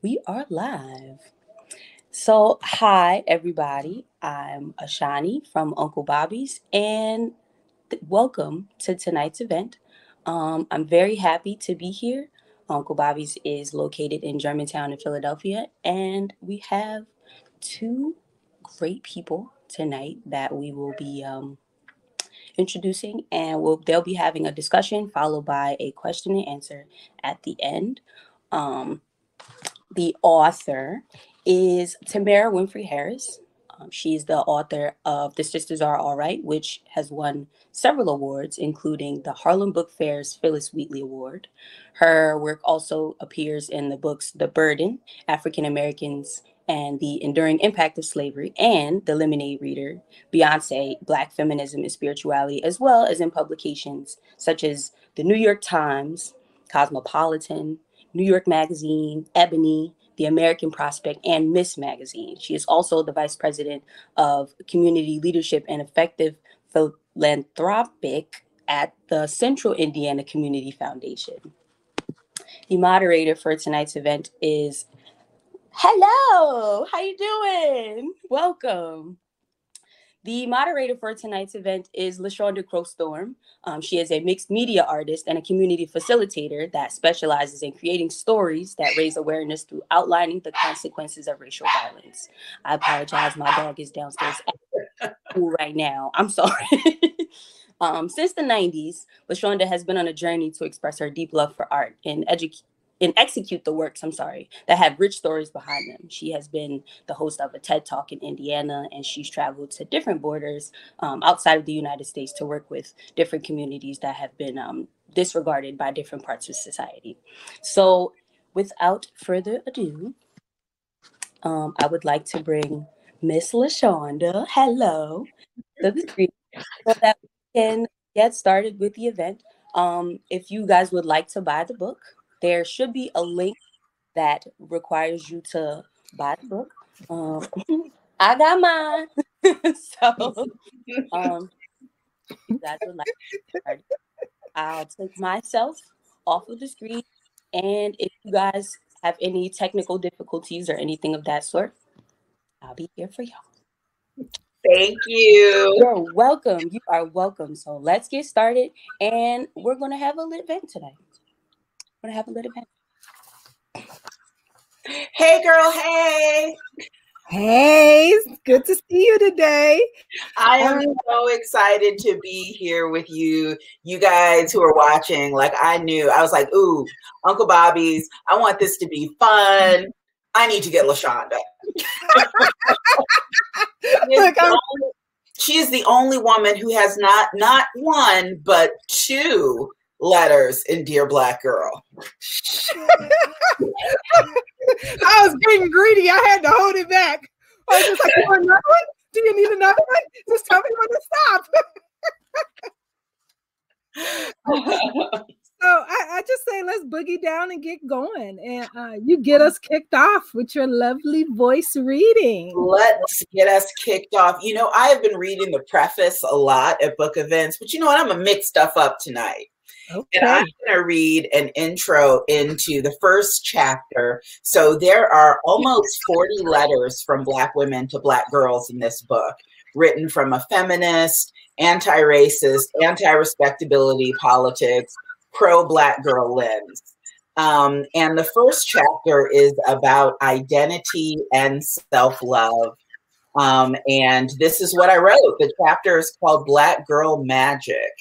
We are live. So, hi everybody. I'm Ashani from Uncle Bobbie's, and welcome to tonight's event. I'm very happy to be here. Uncle Bobbie's is located in Germantown in Philadelphia, and we have two great people tonight that we will be introducing, and they'll be having a discussion followed by a question and answer at the end. Um, the author is Tamara Winfrey Harris. She's the author of The Sisters Are All Right, which has won several awards, including the Harlem Book Fair's Phyllis Wheatley Award. Her work also appears in the books The Burden, African Americans and the Enduring Impact of Slavery, and The Lemonade Reader, Beyonce, Black Feminism and Spirituality, as well as in publications such as the New York Times, Cosmopolitan, New York Magazine, Ebony, The American Prospect, and Miss Magazine. She is also the Vice President of Community Leadership and Effective Philanthropic at the Central Indiana Community Foundation. The moderator for tonight's event is, hello, how you doing? Welcome. The moderator for tonight's event is LaShawnda Crowe Storm. She is a mixed media artist and a community facilitator that specializes in creating stories that raise awareness through outlining the consequences of racial violence. I apologize, my dog is downstairs at school right now. I'm sorry. Since the 90s, LaShawnda has been on a journey to express her deep love for art and execute the works, that have rich stories behind them. She has been the host of a TED Talk in Indiana, and she's traveled to different borders outside of the United States to work with different communities that have been disregarded by different parts of society. So without further ado, I would like to bring Miss LaShawnda, hello, to the screen so that we can get started with the event. If you guys would like to buy the book, there should be a link that requires you to buy the book. I got mine. So, you guys would like to start. I'll take myself off of the screen. And if you guys have any technical difficulties or anything of that sort, I'll be here for y'all. Thank you. You're welcome. You are welcome. So let's get started. And we're going to have a lit event today. We're going to have a lit event. Hey, girl. Hey. Hey, it's good to see you today. I am so excited to be here with you guys who are watching. Like, I was like, ooh, Uncle Bobbie's. I want this to be fun. I need to get LaShawnda. She is the only woman who has not one, but two letters in Dear Black Girl. I was getting greedy. I had to hold it back. I was just like, you want another one? Do you need another one? Just tell me when to stop. So I just say, let's boogie down and get going. And you get us kicked off with your lovely voice reading. Let's get us kicked off. You know, I have been reading the preface a lot at book events, but you know what? I'm going to mix stuff up tonight. Okay. And I'm going to read an intro into the first chapter. So there are almost 40 letters from Black women to Black girls in this book, written from a feminist, anti-racist, anti-respectability politics, pro-Black girl lens. And the first chapter is about identity and self-love. And this is what I wrote. The chapter is called Black Girl Magic.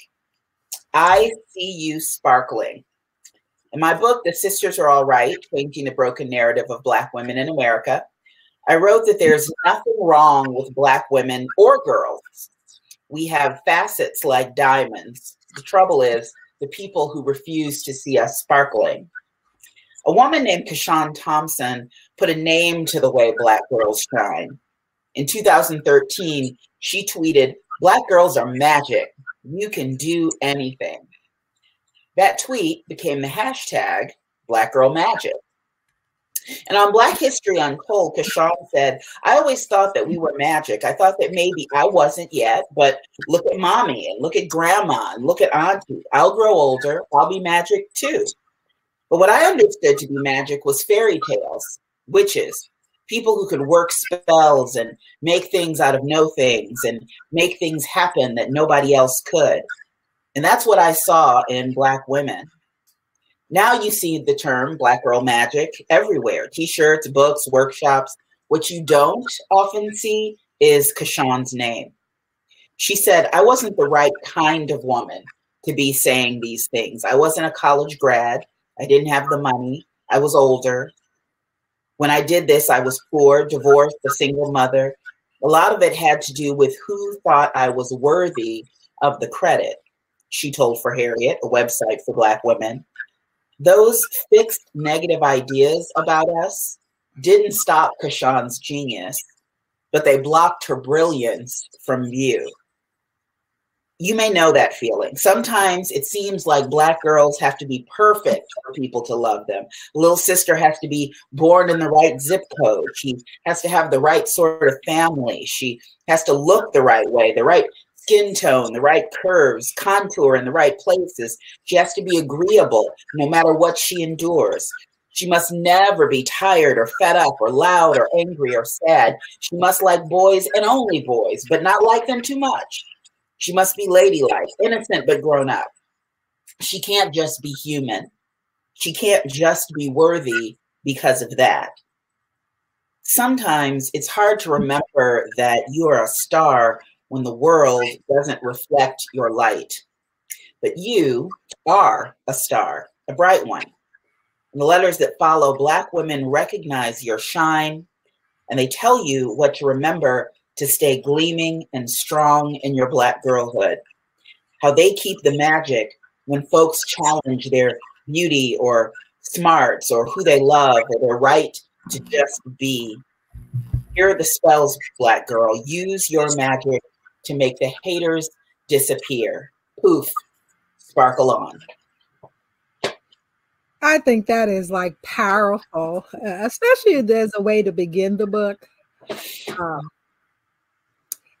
I see you sparkling. In my book, The Sisters Are All Right, Changing the Broken Narrative of Black Women in America, I wrote that there's nothing wrong with Black women or girls. We have facets like diamonds. The trouble is the people who refuse to see us sparkling. A woman named Kashawn Thompson put a name to the way Black girls shine. In 2013, she tweeted, "Black girls are magic. You can do anything." That tweet became the hashtag Black Girl Magic. And on Black History Untold, Kashawn said, "I always thought that we were magic. I thought that maybe I wasn't yet, but look at mommy and look at grandma and look at auntie. I'll grow older. I'll be magic too." But what I understood to be magic was fairy tales. witches, people who could work spells and make things out of no things and make things happen that nobody else could. And that's what I saw in Black women. Now you see the term Black girl magic everywhere. T-shirts, books, workshops. What you don't often see is Kashawn's name. She said, I wasn't the right kind of woman to be saying these things. I wasn't a college grad. I didn't have the money. I was older. When I did this, I was poor, divorced, a single mother. A lot of it had to do with who thought I was worthy of the credit, she told For Harriet, a website for Black women. Those fixed negative ideas about us didn't stop Kashawn's genius, but they blocked her brilliance from view. You may know that feeling. Sometimes it seems like Black girls have to be perfect for people to love them. Little sister has to be born in the right zip code. She has to have the right sort of family. She has to look the right way, the right skin tone, the right curves, contour in the right places. She has to be agreeable no matter what she endures. She must never be tired or fed up or loud or angry or sad. She must like boys and only boys, but not like them too much. She must be ladylike, innocent, but grown up. She can't just be human. She can't just be worthy because of that. Sometimes it's hard to remember that you are a star when the world doesn't reflect your light. But you are a star, a bright one. In the letters that follow, Black women recognize your shine, and they tell you what to remember to stay gleaming and strong in your Black girlhood. How they keep the magic when folks challenge their beauty or smarts or who they love or their right to just be. Here are the spells, Black girl. Use your magic to make the haters disappear. Poof, sparkle on. I think that is like powerful, especially as a way to begin the book.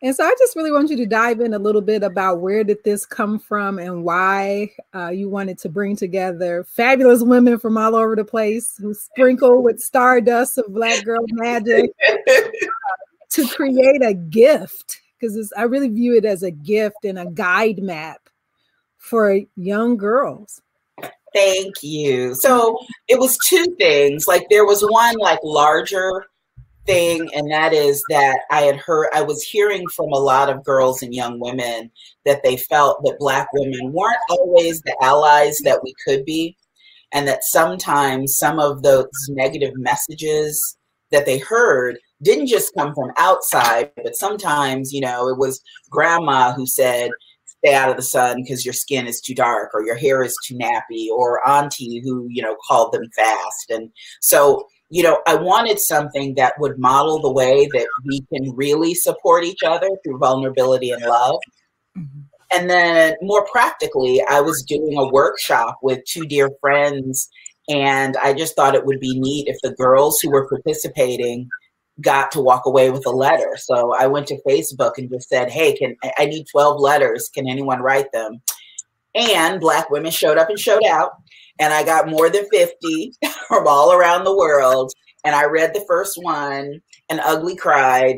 And so I just really want you to dive in a little bit about where did this come from and why you wanted to bring together fabulous women from all over the place who sprinkle with stardust of Black girl magic to create a gift, because I really view it as a gift and a guide map for young girls. Thank you. So it was two things. Like there was one like larger thing, and that is that I was hearing from a lot of girls and young women that they felt that Black women weren't always the allies that we could be, and that sometimes some of those negative messages that they heard didn't just come from outside, but sometimes, you know, it was grandma who said, stay out of the sun because your skin is too dark or your hair is too nappy, or auntie who, you know, called them fast. And so, you know, I wanted something that would model the way that we can really support each other through vulnerability and love. Mm-hmm. And then more practically, I was doing a workshop with two dear friends, and I just thought it would be neat if the girls who were participating got to walk away with a letter. So I went to Facebook and just said, hey, I need 12 letters. Can anyone write them? And Black women showed up and showed out. And I got more than 50 from all around the world. And I read the first one and ugly cried.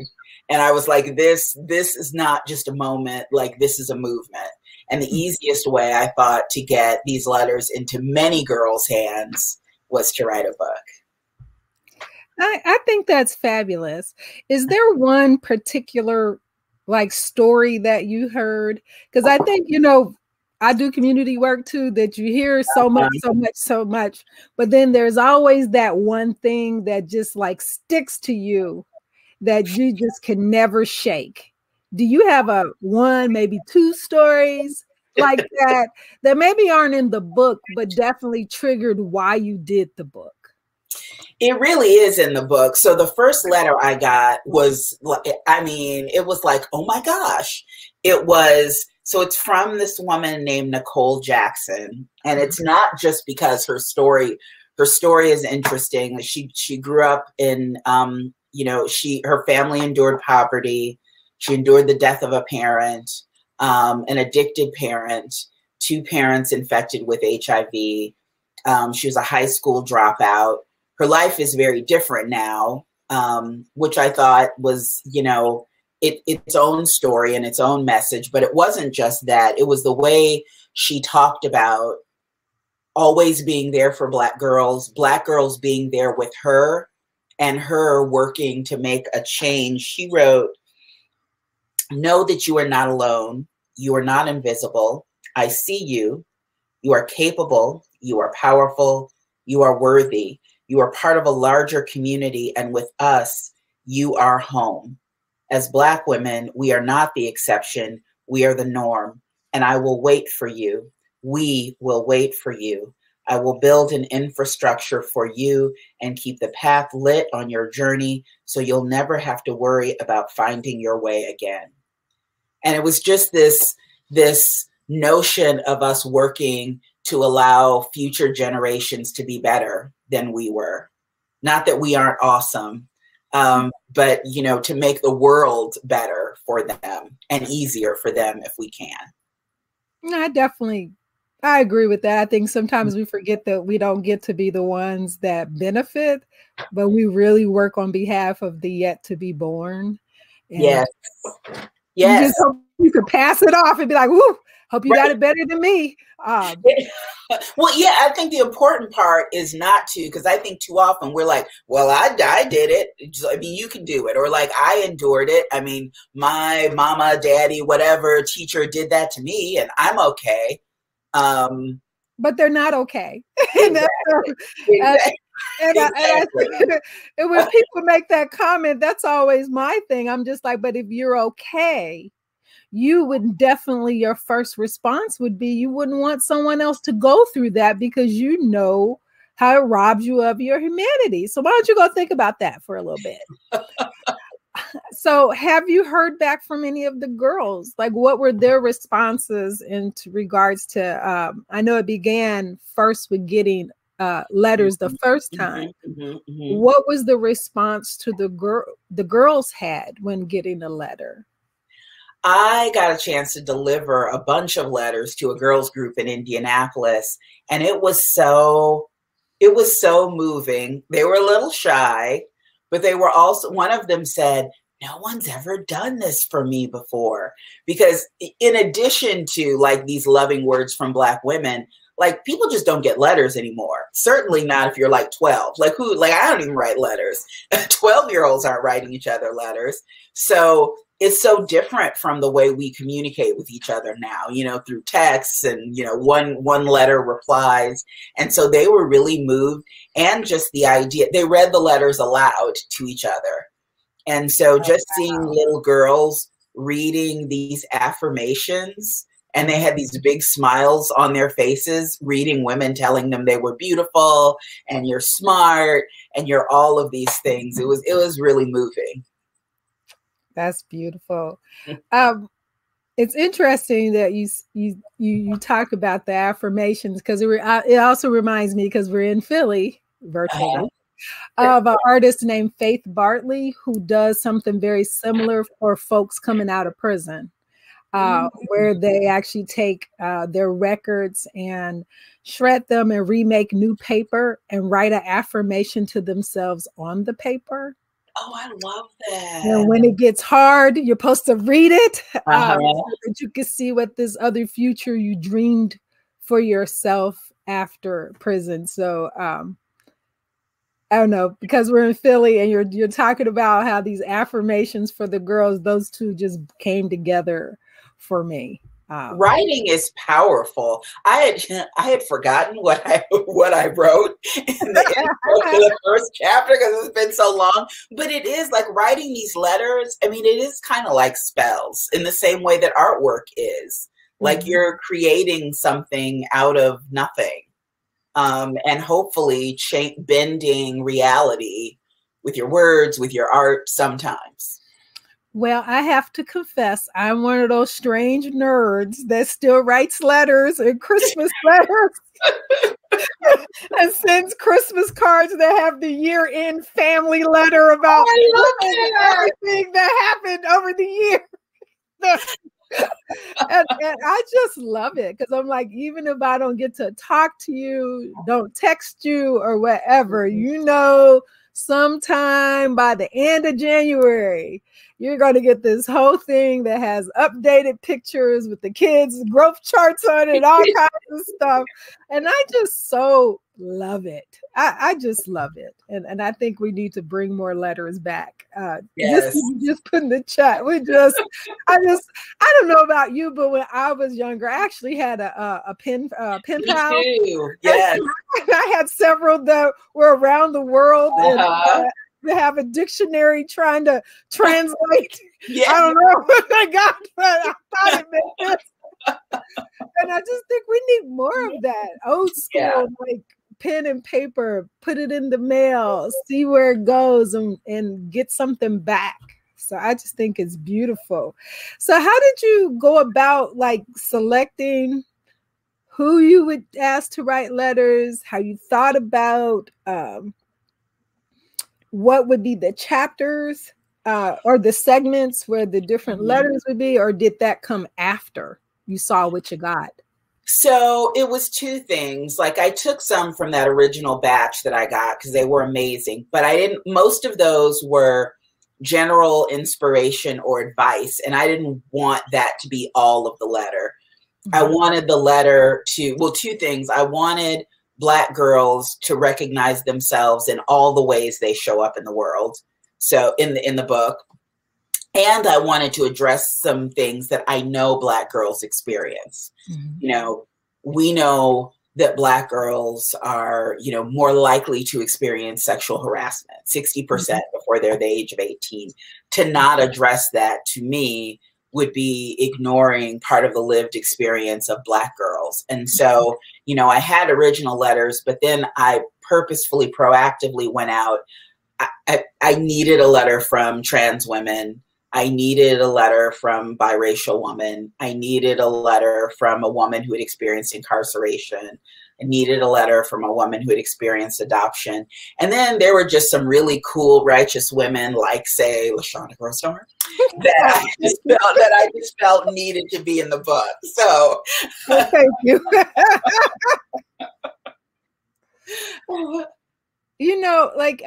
And I was like, this is not just a moment, like this is a movement. And the easiest way I thought to get these letters into many girls' hands was to write a book. I think that's fabulous. Is there one particular like story that you heard? Because I think, you know, I do community work too, that you hear so much, but then there's always that one thing that just like sticks to you that you just can never shake. Do you have one, maybe two stories like that maybe aren't in the book, but definitely triggered why you did the book? It really is in the book. So the first letter I got was, I mean, it was like, oh my gosh. So it's from this woman named Nicole Jackson. And it's not just because her story is interesting. She grew up in, you know, her family endured poverty. She endured the death of a parent, an addicted parent, two parents infected with HIV. She was a high school dropout. her life is very different now, which I thought was, you know, its own story and its own message. But it wasn't just that. It was the way she talked about always being there for Black girls being there with her, and her working to make a change. She wrote, "Know that you are not alone. You are not invisible. I see you. You are capable. You are powerful. You are worthy. You are part of a larger community. And with us, you are home. As Black women, we are not the exception. We are the norm. And I will wait for you. We will wait for you. I will build an infrastructure for you and keep the path lit on your journey so you'll never have to worry about finding your way again." And it was just this notion of us working to allow future generations to be better than we were. Not that we aren't awesome, but, you know, to make the world better for them and easier for them if we can. I agree with that. I think sometimes we forget that we don't get to be the ones that benefit, but we really work on behalf of the yet to be born. And yes. You just hope you could pass it off and be like, "Woo, hope you got it better than me." Well, yeah, I think the important part is not to, because I think too often we're like, well, I did it. I mean, you can do it. Or like, I endured it. I mean, my mama, daddy, whatever teacher did that to me and I'm okay. But they're not okay. Exactly. And when people make that comment, that's always my thing. I'm just like, but if you're okay, you would definitely, your first response would be, you wouldn't want someone else to go through that because you know how it robs you of your humanity. So why don't you go think about that for a little bit? So have you heard back from any of the girls? Like, what were their responses in regards to, I know it began first with getting letters the first time. What was the response to the girls had when getting a letter? I got a chance to deliver a bunch of letters to a girls group in Indianapolis, and it was so moving. They were a little shy, but they were also, one of them said, "No one's ever done this for me before." Because in addition to like these loving words from Black women, like people just don't get letters anymore. Certainly not if you're like 12. Like I don't even write letters. 12-year-olds aren't writing each other letters. So it's so different from the way we communicate with each other now, you know, through texts and, you know, one letter replies. And so they were really moved, and just the idea, they read the letters aloud to each other. And so just seeing little girls reading these affirmations, and they had these big smiles on their faces, reading women telling them they were beautiful and you're smart and you're all of these things. It was really moving. That's beautiful. It's interesting that you talk about the affirmations, because it also reminds me, because we're in Philly virtually, of an artist named Faith Bartley, who does something very similar for folks coming out of prison, where they actually take their records and shred them and remake new paper and write an affirmation to themselves on the paper. Oh, I love that. And when it gets hard, you're supposed to read it so that you can see what this other future you dreamed for yourself after prison. So I don't know, because we're in Philly and you're talking about how these affirmations for the girls, those two just came together for me. Writing is powerful. I had forgotten what I wrote in the intro to the first chapter because it's been so long. But it is like writing these letters. I mean, it is kind of like spells in the same way that artwork is. Like you're creating something out of nothing, and hopefully bending reality with your words, with your art sometimes. Well, I have to confess, I'm one of those strange nerds that still writes letters and Christmas letters and sends Christmas cards that have the year-end family letter about everything that happened over the year. And I just love it because I'm like, even if I don't get to talk to you, don't text you or whatever, you know, sometime by the end of January, you're going to get this whole thing that has updated pictures with the kids' growth charts on it, all kinds of stuff. And I just so love it. I just love it. And I think we need to bring more letters back. Yes. Just put in the chat. I don't know about you, but when I was younger, I actually had a pen pal. Yes. I had several that were around the world and they have a dictionary trying to translate. Yeah. I don't know what I got, but I thought it made sense. And I just think we need more of that. Old school, like pen and paper, put it in the mail, see where it goes and get something back. So I just think it's beautiful. So how did you go about like selecting who you would ask to write letters, how you thought about what would be the chapters or the segments where the different letters would be, or did that come after you saw what you got? So it was two things. Like I took some from that original batch that I got because they were amazing, but most of those were general inspiration or advice. And I didn't want that to be all of the letter. I wanted the letter to, well, two things. I wanted Black girls to recognize themselves in all the ways they show up in the world. So in the book. And I wanted to address some things that I know Black girls experience. You know, we know that Black girls are, you know, more likely to experience sexual harassment, 60% before they're the age of 18. To not address that, to me, would be ignoring part of the lived experience of Black girls. And so, you know, I had original letters, but then I purposefully, proactively went out. I needed a letter from trans women. I needed a letter from biracial woman. I needed a letter from a woman who had experienced incarceration. I needed a letter from a woman who had experienced adoption. And then there were just some really cool, righteous women, like, say, LaShawnda Crowe Storm, that I just felt needed to be in the book. So, well, thank you. You know, like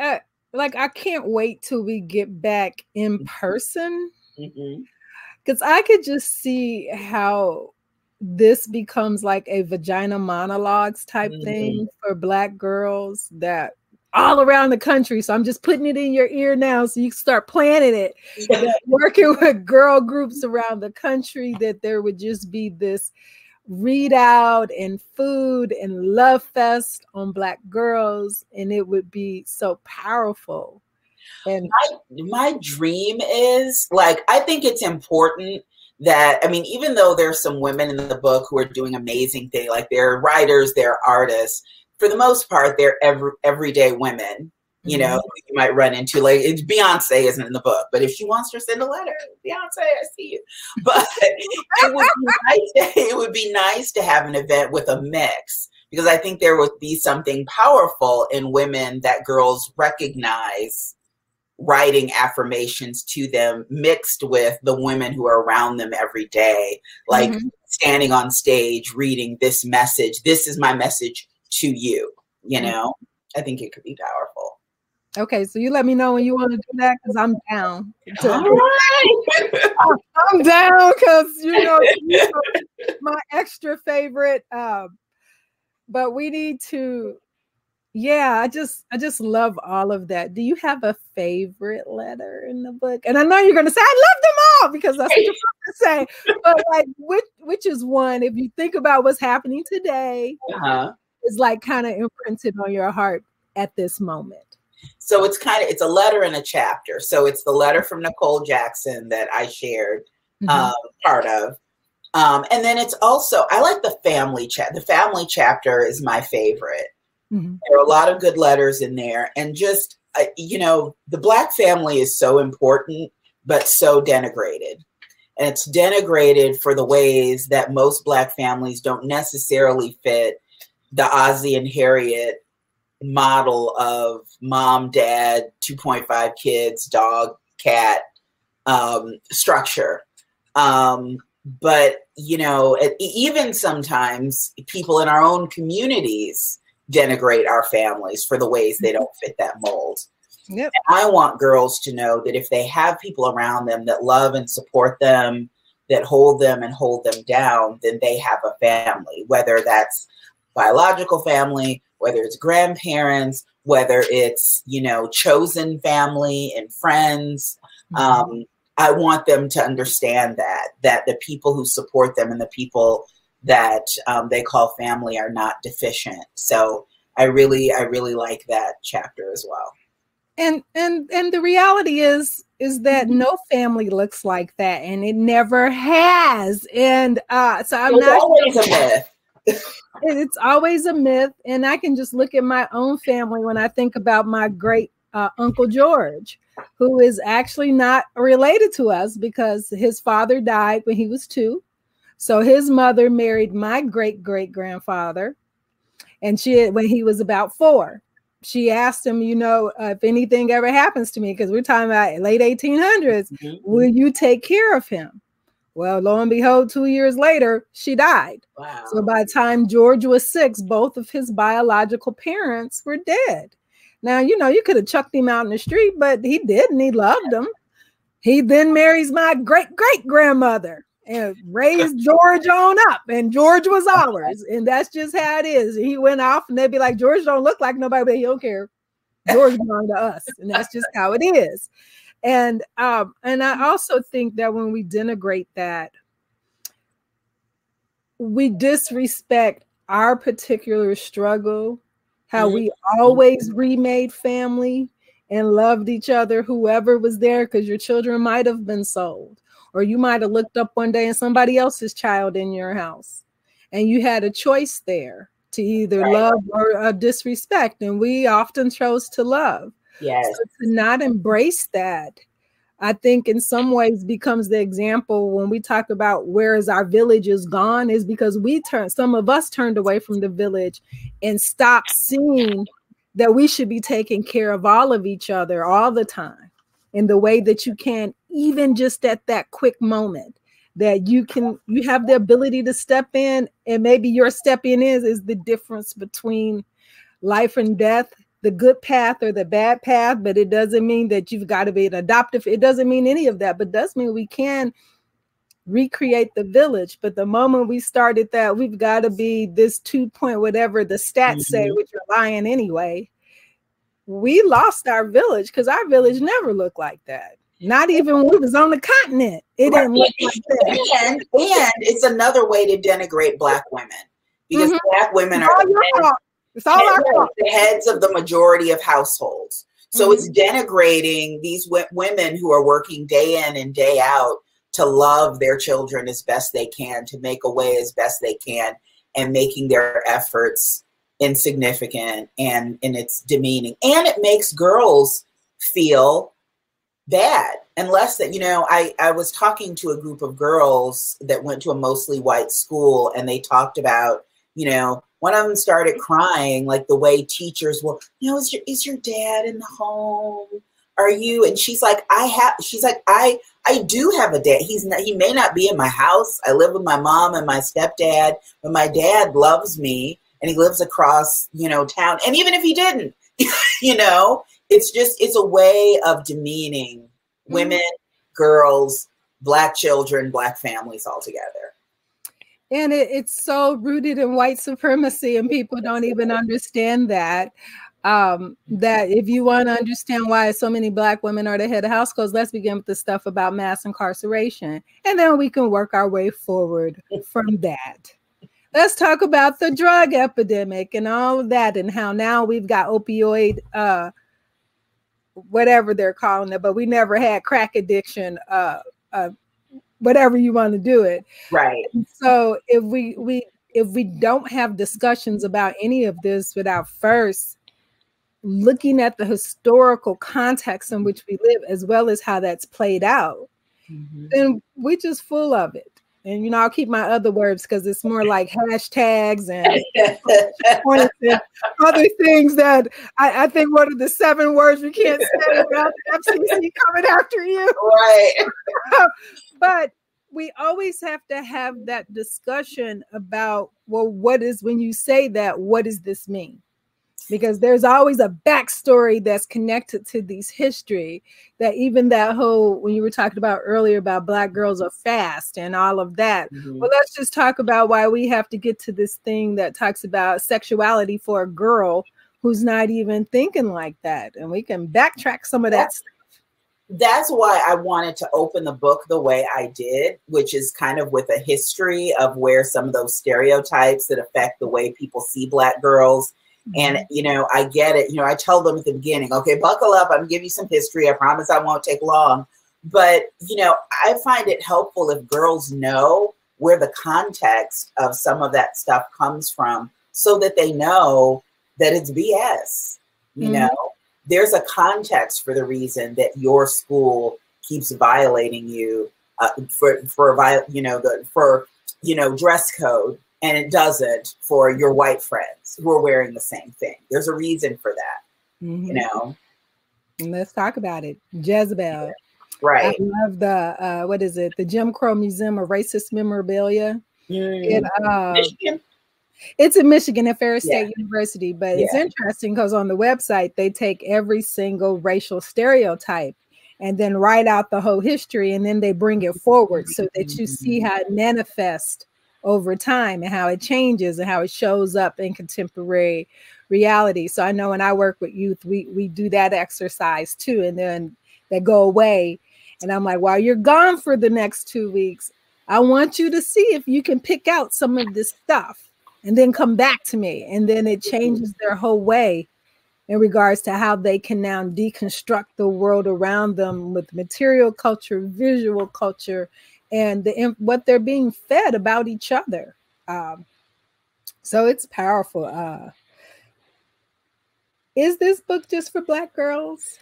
I can't wait till we get back in person, because I could just see how this becomes like a vagina monologues type thing for Black girls that all around the country. So I'm just putting it in your ear now so you can start planning it. Working with girl groups around the country, that there would just be this readout and food and love fest on Black girls, and it would be so powerful. And my dream is, like, I think it's important that, I mean, even though there's some women in the book who are doing amazing things, like they're writers, they're artists, for the most part, they're everyday women, you know, you might run into, like, Beyonce isn't in the book, but if she wants to send a letter, Beyonce, I see you. But it would be nice to have an event with a mix, because I think there would be something powerful in women that girls recognize writing affirmations to them, mixed with the women who are around them every day, like standing on stage, reading this message. This is my message to you, you know? I think it could be powerful. Okay, so you let me know when you want to do that, because I'm down. All right. I'm down because, you know, my extra favorite. But we need to, I just love all of that. Do you have a favorite letter in the book? And I know you're going to say, I love them all, because that's what you're supposed to say. But like, which is one, if you think about what's happening today, is like kind of imprinted on your heart at this moment? So it's a letter and a chapter. So it's the letter from Nicole Jackson that I shared part of. And then it's also, I like the family chat. The family chapter is my favorite. There are a lot of good letters in there. And just, you know, the Black family is so important, but so denigrated. And it's denigrated for the ways that most Black families don't necessarily fit the Ozzie and Harriet model of mom, dad, 2.5 kids, dog, cat structure. but you know, even sometimes people in our own communities denigrate our families for the ways they don't fit that mold. Yep. And I want girls to know that if they have people around them that love and support them, that hold them and hold them down, then they have a family, whether that's biological family, whether it's grandparents, whether it's, you know, chosen family and friends. I want them to understand that the people who support them and the people that they call family are not deficient. So I really like that chapter as well. And the reality is that no family looks like that, and it never has. And so I'm it's always a myth. It's always a myth. And I can just look at my own family when I think about my great Uncle George, who is actually not related to us because his father died when he was 2. So his mother married my great-great-grandfather, and when he was about 4. She asked him, you know, if anything ever happens to me, because we're talking about late 1800s, will you take care of him? Well, lo and behold, 2 years later, she died. Wow. So by the time George was 6, both of his biological parents were dead. Now, you know, you could have chucked him out in the street, but he didn't. He loved him. He then marries my great-great-grandmother and raised George on up, and George was ours. And that's just how it is. He went off and they'd be like, George don't look like nobody, but he don't care. George belonged to us. And that's just how it is. And I also think that when we denigrate that, we disrespect our particular struggle, how we always remade family and loved each other, whoever was there, because your children might have been sold. Or you might have looked up one day and somebody else's child in your house, and you had a choice there to either love or disrespect. And we often chose to love. Yes. So to not embrace that, I think in some ways becomes the example when we talk about where is our village is gone, is because some of us turned away from the village and stopped seeing that we should be taking care of all of each other all the time in the way that you can, even just at that quick moment that you have the ability to step in, and maybe your step in is the difference between life and death, the good path or the bad path. But it doesn't mean that you've got to be an adoptive. It doesn't mean any of that, but it does mean we can recreate the village. But the moment we started that, we've got to be this 2 point, whatever the stats say, which are lying anyway. We lost our village because our village never looked like that. Not even when we was on the continent. It didn't look like that. And it's another way to denigrate Black women, because Black women are the heads of the majority of households. So it's denigrating these women who are working day in and day out to love their children as best they can, to make a way as best they can, and making their efforts insignificant, and it's demeaning. And it makes girls feel bad. Unless that, you know, I was talking to a group of girls that went to a mostly white school, and they talked about, you know, one of them started crying, like the way teachers will, you know, is your dad in the home? Are you? And she's like, I do have a dad. He may not be in my house. I live with my mom and my stepdad, but my dad loves me, and he lives across, you know, town. And even if he didn't, you know, it's a way of demeaning women, girls, Black children, Black families altogether. And it's so rooted in white supremacy, and people don't even understand that. That if you want to understand why so many Black women are the head of households, let's begin with the stuff about mass incarceration, and then we can work our way forward from that. Let's talk about the drug epidemic and all of that, and how now we've got opioid, whatever they're calling it, but we never had crack addiction, whatever you want to do it. Right. And so if we don't have discussions about any of this without first looking at the historical context in which we live, as well as how that's played out, then we're just full of it. And, you know, I'll keep my other words because it's more like hashtags and other things that I think one of the 7 words we can't say without the FCC coming after you. Right. But we always have to have that discussion about, well, when you say that, what does this mean? Because there's always a backstory that's connected to these history, that even that whole, when you were talking about earlier about Black girls are fast and all of that. Well, let's just talk about why we have to get to this thing that talks about sexuality for a girl who's not even thinking like that. And we can backtrack some of that stuff. That's why I wanted to open the book the way I did, which is kind of with a history of where some of those stereotypes that affect the way people see Black girls. And, you know, I get it. You know, I tell them at the beginning, okay, buckle up. I'm going to give you some history. I promise I won't take long. But, you know, I find it helpful if girls know where the context of some of that stuff comes from, so that they know that it's BS. You know, there's a context for the reason that your school keeps violating you for dress code. And it doesn't for your white friends who are wearing the same thing. There's a reason for that, you know? And let's talk about it. Jezebel. Right. I love the, what is it? The Jim Crow Museum of Racist Memorabilia. Michigan? It's in Michigan at Ferris State University, but it's interesting because on the website, they take every single racial stereotype and then write out the whole history, and then they bring it forward so that you see how it manifests over time and how it changes and how it shows up in contemporary reality. So I know when I work with youth, we do that exercise too. And then they go away. And I'm like, while you're gone for the next 2 weeks, I want you to see if you can pick out some of this stuff and then come back to me. And then it changes their whole way in regards to how they can now deconstruct the world around them with material culture, visual culture, and what they're being fed about each other. So it's powerful. Is this book just for Black girls?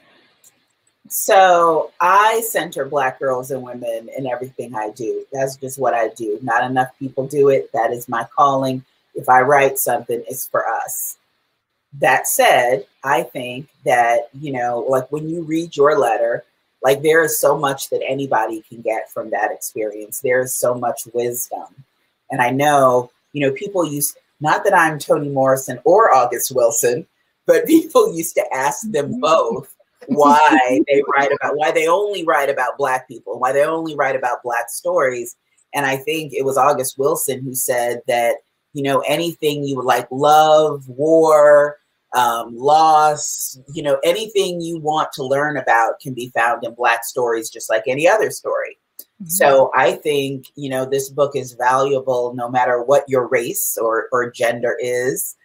So I center Black girls and women in everything I do. That's just what I do. Not enough people do it. That is my calling. If I write something, it's for us. That said, I think that, you know, like when you read your letter, like there is so much that anybody can get from that experience. There is so much wisdom. And I know, you know, people not that I'm Toni Morrison or August Wilson, but people used to ask them both why they only write about Black people, why they only write about Black stories. And I think it was August Wilson who said that, you know, anything you would like, love, war, loss, you know, anything you want to learn about can be found in Black stories, just like any other story. So I think, you know, this book is valuable no matter what your race or gender is.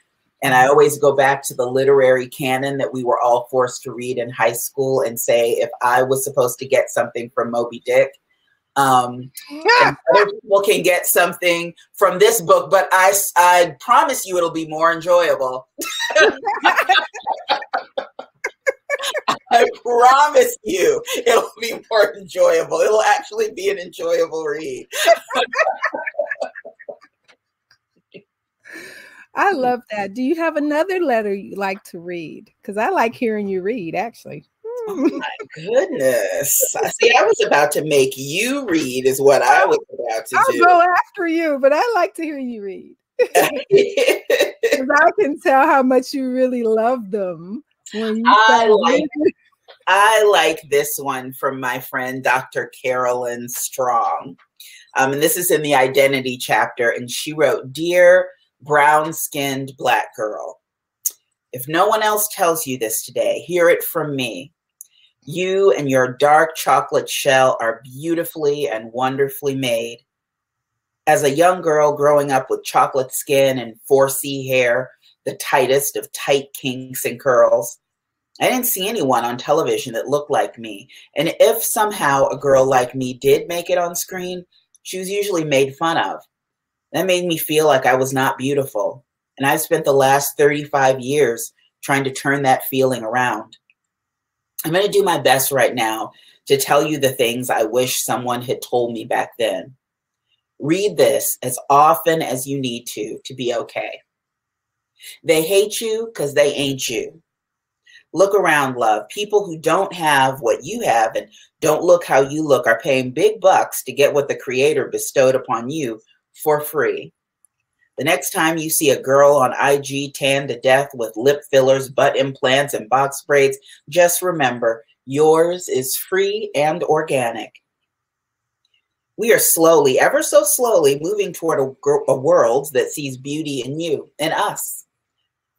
And I always go back to the literary canon that we were all forced to read in high school and say, if I was supposed to get something from Moby Dick, and other people can get something from this book, but I promise you it'll be more enjoyable. I promise you it'll be more enjoyable. It'll actually be an enjoyable read. I love that. Do you have another letter you like to read? Because I like hearing you read, actually. Oh my goodness. See, I was about to make you read is what I was about to do. I'll go after you, but I like to hear you read. Because I can tell how much you really love them. When you I like this one from my friend, Dr. Carolyn Strong. And this is in the Identity chapter. And she wrote, "Dear brown-skinned Black girl, if no one else tells you this today, hear it from me. You and your dark chocolate shell are beautifully and wonderfully made. As a young girl growing up with chocolate skin and 4C hair, the tightest of tight kinks and curls, I didn't see anyone on television that looked like me. And if somehow a girl like me did make it on screen, she was usually made fun of. That made me feel like I was not beautiful. And I've spent the last 35 years trying to turn that feeling around. I'm going to do my best right now to tell you the things I wish someone had told me back then. Read this as often as you need to be okay. They hate you because they ain't you. Look around, love. People who don't have what you have and don't look how you look are paying big bucks to get what the Creator bestowed upon you for free. The next time you see a girl on IG tanned to death with lip fillers, butt implants, and box braids, just remember, yours is free and organic. We are slowly, ever so slowly, moving toward a world that sees beauty in you and us.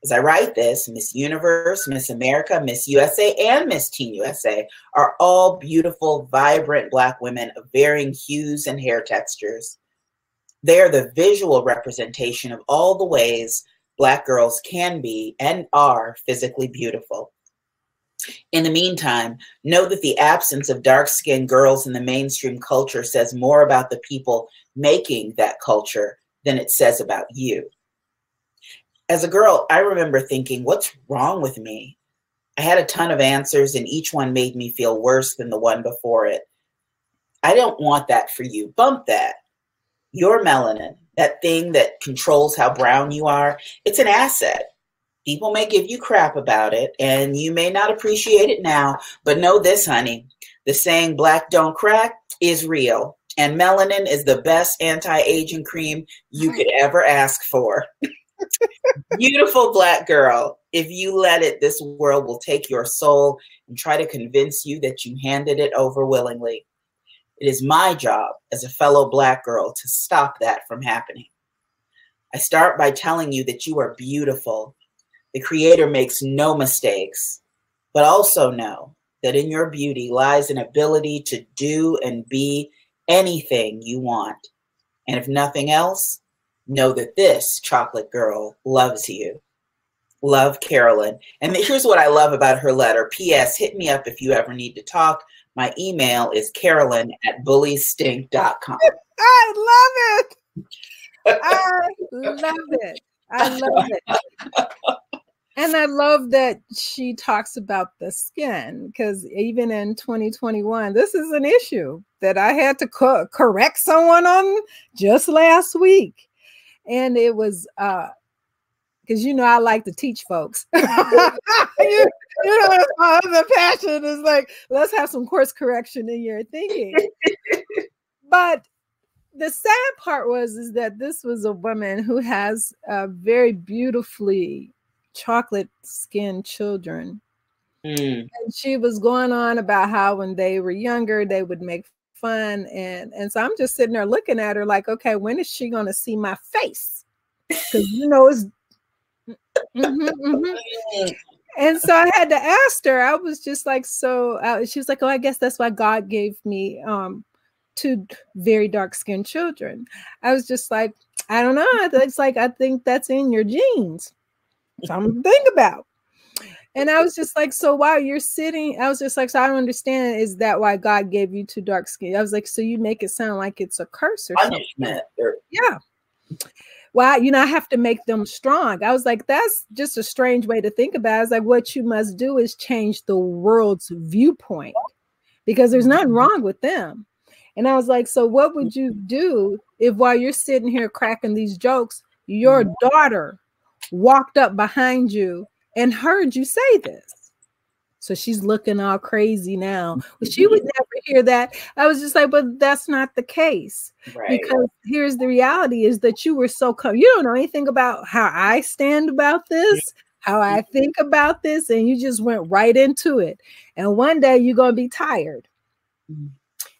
As I write this, Miss Universe, Miss America, Miss USA, and Miss Teen USA are all beautiful, vibrant Black women of varying hues and hair textures. They are the visual representation of all the ways Black girls can be and are physically beautiful. In the meantime, know that the absence of dark-skinned girls in the mainstream culture says more about the people making that culture than it says about you. As a girl, I remember thinking, what's wrong with me? I had a ton of answers, and each one made me feel worse than the one before it. I don't want that for you. Bump that. Your melanin, that thing that controls how brown you are, it's an asset. People may give you crap about it, and you may not appreciate it now, but know this, honey. The saying, Black don't crack, is real. And melanin is the best anti-aging cream you could ever ask for. Beautiful Black girl, if you let it, this world will take your soul and try to convince you that you handed it over willingly. It is my job as a fellow Black girl to stop that from happening. I start by telling you that you are beautiful. The Creator makes no mistakes, but also know that in your beauty lies an ability to do and be anything you want. And if nothing else, know that this chocolate girl loves you. Love, Carolyn. And here's what I love about her letter. P.S. Hit me up if you ever need to talk. My email is carolyn@bulliestink.com. I love it. I love it. I love it. And I love that she talks about the skin, because even in 2021, this is an issue that I had to correct someone on just last week. And it was because, you know, I like to teach folks. you know, that's my other passion is like, let's have some course correction in your thinking. But the sad part is that this was a woman who has very beautifully chocolate skinned children. And she was going on about how when they were younger, they would make fun. And so I'm just sitting there looking at her like, okay, when is she going to see my face? Because, you know, it's And so I had to ask her. I was just like, so she was like, oh, I guess that's why God gave me two very dark-skinned children. I was just like, I don't know. It's like, I think that's in your genes. Something to think about. And I was just like, so while you're sitting, I was just like, so I don't understand. Is that why God gave you two dark skin? I was like, so you make it sound like it's a curse or punishment. Yeah. Well, you know, I have to make them strong. I was like, that's just a strange way to think about it. I was like, what you must do is change the world's viewpoint, because there's nothing wrong with them. And I was like, so what would you do if while you're sitting here cracking these jokes, your daughter walked up behind you and heard you say this? So she's looking all crazy now. Well, she would never hear that. I was just like, but that's not the case. Right. Because here's the reality is that you were so, you don't know anything about how I stand about this, how I think about this, and you just went right into it. And one day you're going to be tired.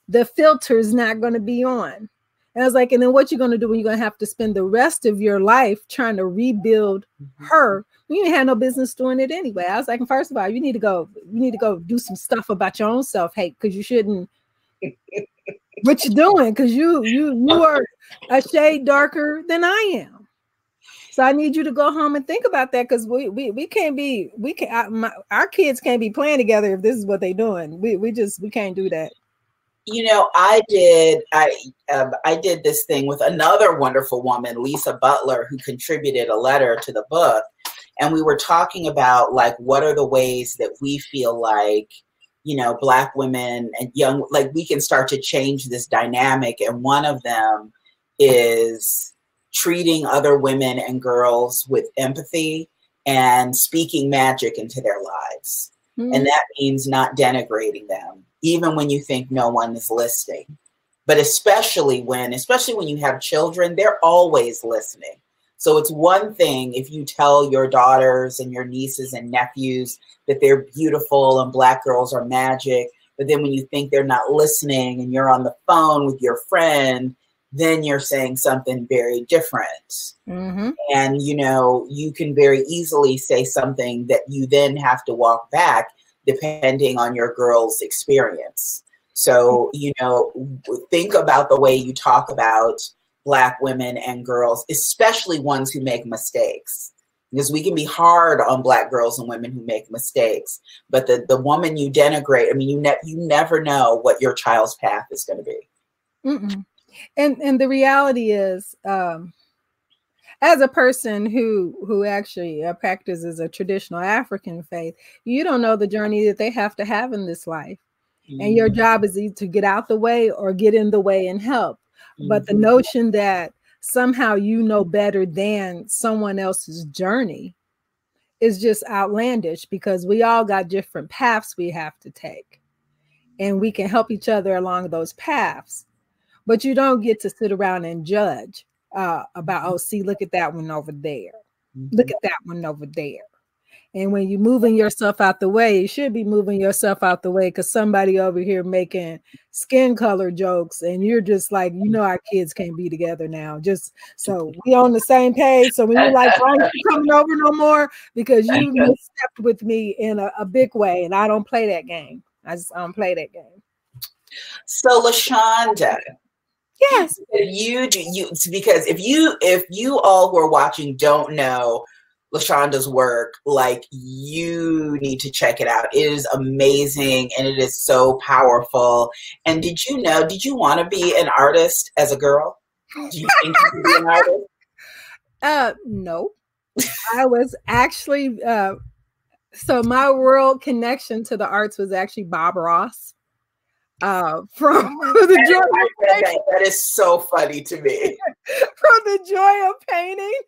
The filter is not going to be on. And I was like, and then what you're going to do when you're going to have to spend the rest of your life trying to rebuild her? You ain't had no business doing it anyway. I was like, first of all, you need to go do some stuff about your own self-hate, because you shouldn't. What you doing? Because you are a shade darker than I am. So I need you to go home and think about that, because we can't our kids can't be playing together if this is what they're doing. We can't do that. You know, I did this thing with another wonderful woman, Lisa Butler, who contributed a letter to the book. And we were talking about, like, what are the ways that we feel like, you know, Black women and young, like, we can start to change this dynamic. And one of them is treating other women and girls with empathy and speaking magic into their lives. And that means not denigrating them, even when you think no one is listening. But especially when you have children, they're always listening. So it's one thing if you tell your daughters and your nieces and nephews that they're beautiful and Black girls are magic. But then when you think they're not listening and you're on the phone with your friend, then you're saying something very different. And, you know, you can very easily say something that you then have to walk back depending on your girl's experience. So, you know, think about the way you talk about Black women and girls, especially ones who make mistakes. Because we can be hard on Black girls and women who make mistakes. But the woman you denigrate, I mean, you never know what your child's path is going to be. And the reality is, as a person who actually practices a traditional African faith, you don't know the journey that they have to have in this life. And your job is either to get out the way or get in the way and help. But the notion that somehow you know better than someone else's journey is just outlandish, because we all got different paths we have to take. And we can help each other along those paths. But you don't get to sit around and judge about, oh, see, look at that one over there. Look at that one over there. And when you're moving yourself out the way, you should be moving yourself out the way, because somebody over here making skin color jokes and you're just like, you know, our kids can't be together now. Just so we on the same page. So when you're like, why aren't you coming over no more? Because you misstepped with me in a big way, and I don't play that game. I don't play that game. So LaShawnda, yes, because if you all who are watching don't know LaShawnda's work, like, you need to check it out. It is amazing and it is so powerful. And did you want to be an artist as a girl? Do you think you could be an artist? No. I was actually so my world connection to the arts was actually Bob Ross. From the joy of painting. That is so funny to me. From the joy of painting.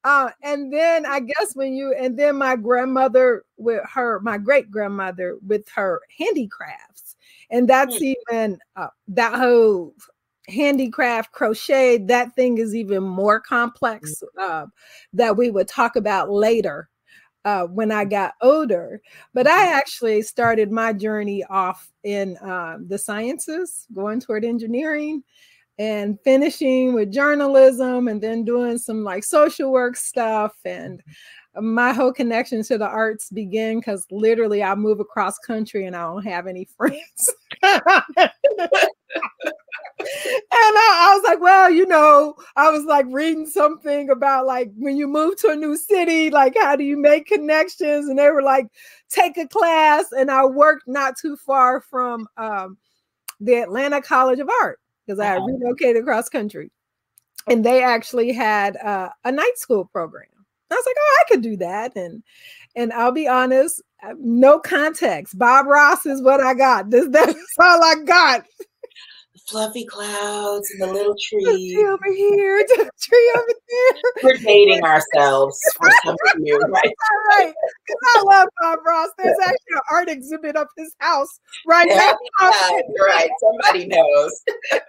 And then I guess then my grandmother my great grandmother with her handicrafts. And that's even that whole handicraft crochet, that thing is even more complex that we would talk about later when I got older. But I actually started my journey off in the sciences, going toward engineering, and finishing with journalism, and then doing some like social work stuff. And my whole connection to the arts began because literally I move across country and I don't have any friends. And I was like, well, you know, I was like reading something about like when you move to a new city, like how do you make connections? And they were like, take a class. And I worked not too far from the Atlanta College of Art, because I had relocated across country. And they actually had a night school program. I was like, oh, I could do that. And I'll be honest, no context. Bob Ross is what I got. That's all I got. Fluffy clouds and the little tree. Tree over here, the tree over there. We're dating ourselves for some of you, right? Right. Because I love Bob Ross. There's actually an art exhibit up his house right now. You're right. Somebody knows.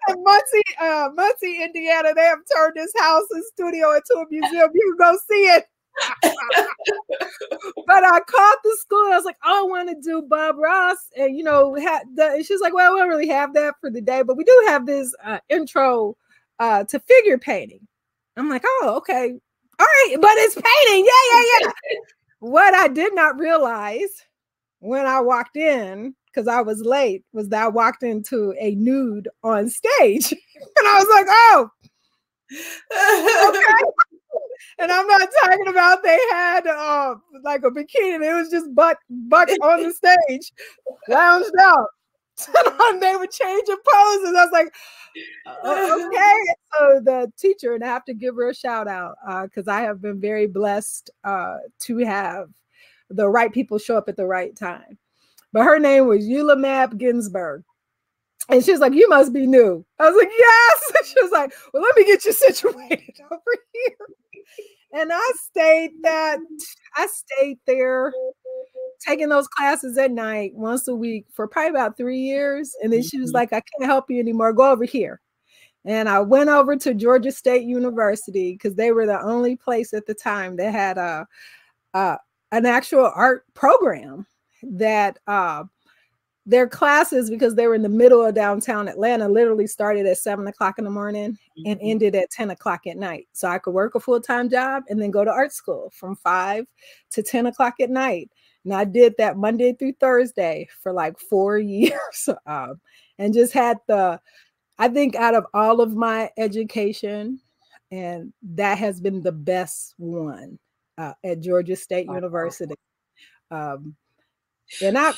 In Muncie, Indiana, they have turned his house and studio into a museum. You can go see it. But I called the school. I was like, oh, I want to do Bob Ross. And, you know, she's like, well, we don't really have that for the day, but we do have this intro to figure painting. I'm like, oh, okay. All right. But it's painting. Yeah. What I did not realize when I walked in, because I was late, was that I walked into a nude on stage. And I was like, oh, okay. And I'm not talking about they had like a bikini. It was just butt on the stage, lounged out. And they were changing poses. I was like, okay. So the teacher, and I have to give her a shout out because I have been very blessed to have the right people show up at the right time. But her name was Eula Mab Ginsburg. And she was like, you must be new. I was like, yes. She was like, well, let me get you situated over here. And I stayed there taking those classes at night once a week for probably about 3 years. And then she was like, I can't help you anymore. Go over here. And I went over to Georgia State University because they were the only place at the time that had an actual art program that their classes, because they were in the middle of downtown Atlanta, literally started at 7 o'clock in the morning and ended at 10 o'clock at night. So I could work a full-time job and then go to art school from 5 to 10 o'clock at night. And I did that Monday through Thursday for like 4 years and just had I think out of all of my education, and that has been the best one at Georgia State University. And I've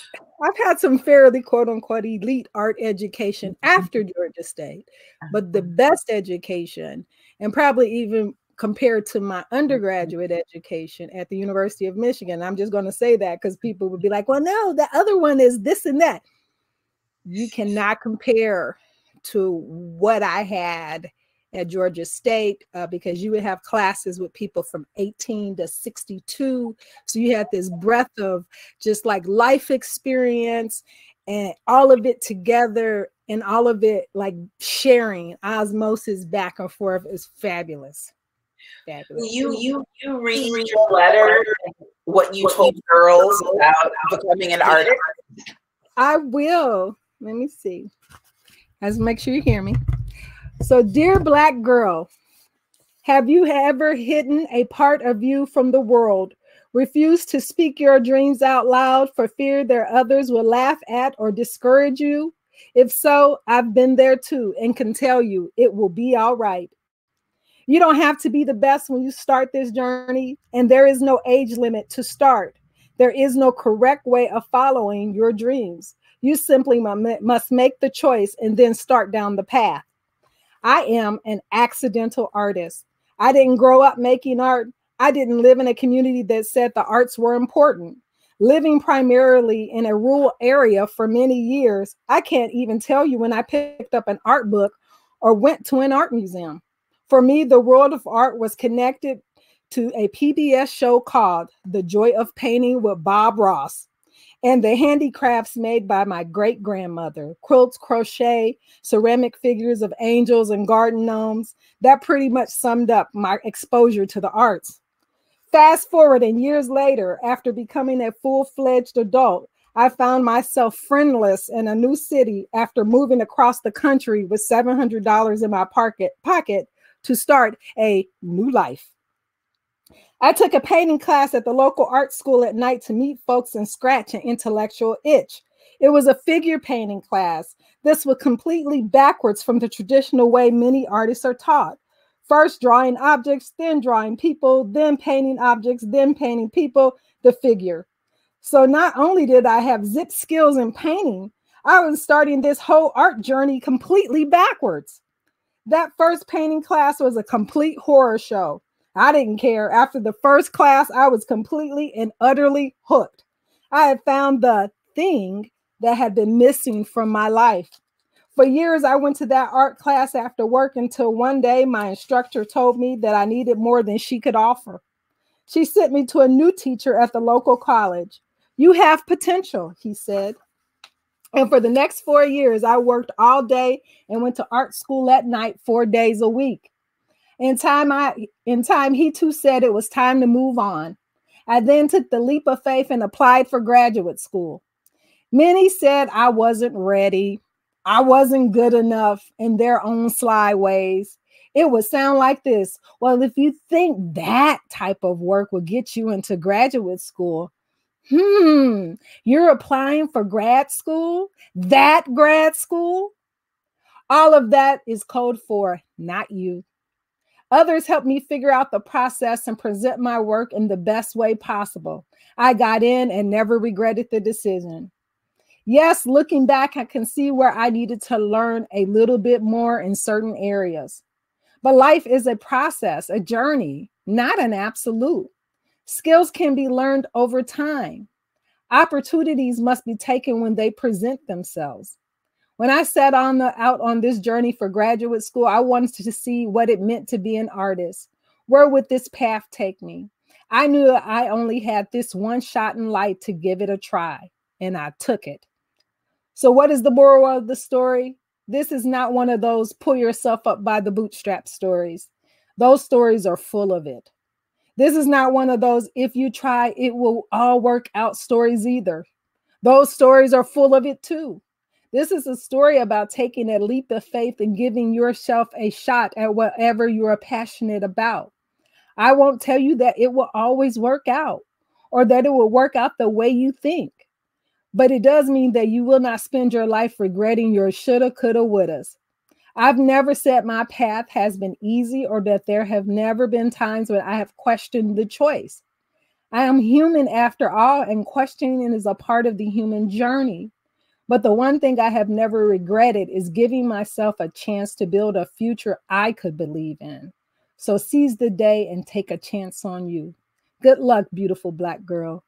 had some fairly quote unquote elite art education after Georgia State, but the best education, and probably even compared to my undergraduate education at the University of Michigan. I'm just going to say that because people would be like, well, no, the other one is this and that. You cannot compare to what I had at Georgia State because you would have classes with people from 18 to 62. So you had this breadth of just like life experience and all of it together and all of it like sharing osmosis back and forth is fabulous. Fabulous. You read your letter, what you told girls about becoming an artist? I will. Let me see. Let's make sure you hear me. So, dear Black girl, have you ever hidden a part of you from the world, refused to speak your dreams out loud for fear that others will laugh at or discourage you? If so, I've been there too and can tell you it will be all right. You don't have to be the best when you start this journey, and there is no age limit to start. There is no correct way of following your dreams. You simply must make the choice and then start down the path. I am an accidental artist. I didn't grow up making art. I didn't live in a community that said the arts were important. Living primarily in a rural area for many years, I can't even tell you when I picked up an art book or went to an art museum. For me, the world of art was connected to a PBS show called The Joy of Painting with Bob Ross, and the handicrafts made by my great-grandmother, quilts, crochet, ceramic figures of angels and garden gnomes. That pretty much summed up my exposure to the arts. Fast forward, and years later, after becoming a full-fledged adult, I found myself friendless in a new city after moving across the country with $700 in my pocket to start a new life. I took a painting class at the local art school at night to meet folks and scratch an intellectual itch. It was a figure painting class. This was completely backwards from the traditional way many artists are taught. First drawing objects, then drawing people, then painting objects, then painting people, the figure. So not only did I have zip skills in painting, I was starting this whole art journey completely backwards. That first painting class was a complete horror show. I didn't care. After the first class, I was completely and utterly hooked. I had found the thing that had been missing from my life. For years, I went to that art class after work until one day my instructor told me that I needed more than she could offer. She sent me to a new teacher at the local college. You have potential, he said. And for the next 4 years, I worked all day and went to art school at night 4 days a week. In time, he too said it was time to move on. I then took the leap of faith and applied for graduate school. Many said I wasn't ready. I wasn't good enough in their own sly ways. It would sound like this. Well, if you think that type of work will get you into graduate school, you're applying for grad school? That grad school? All of that is code for not you. Others helped me figure out the process and present my work in the best way possible. I got in and never regretted the decision. Yes, looking back, I can see where I needed to learn a little bit more in certain areas. But life is a process, a journey, not an absolute. Skills can be learned over time. Opportunities must be taken when they present themselves. When I set out on this journey for graduate school, I wanted to see what it meant to be an artist. Where would this path take me? I knew I only had this one shot in life to give it a try, and I took it. So what is the moral of the story? This is not one of those pull yourself up by the bootstrap stories. Those stories are full of it. This is not one of those if you try, it will all work out stories either. Those stories are full of it too. This is a story about taking a leap of faith and giving yourself a shot at whatever you are passionate about. I won't tell you that it will always work out or that it will work out the way you think. But it does mean that you will not spend your life regretting your shoulda, coulda, wouldas. I've never said my path has been easy or that there have never been times when I have questioned the choice. I am human after all, and questioning is a part of the human journey. But the one thing I have never regretted is giving myself a chance to build a future I could believe in. So seize the day and take a chance on you. Good luck, beautiful Black girl.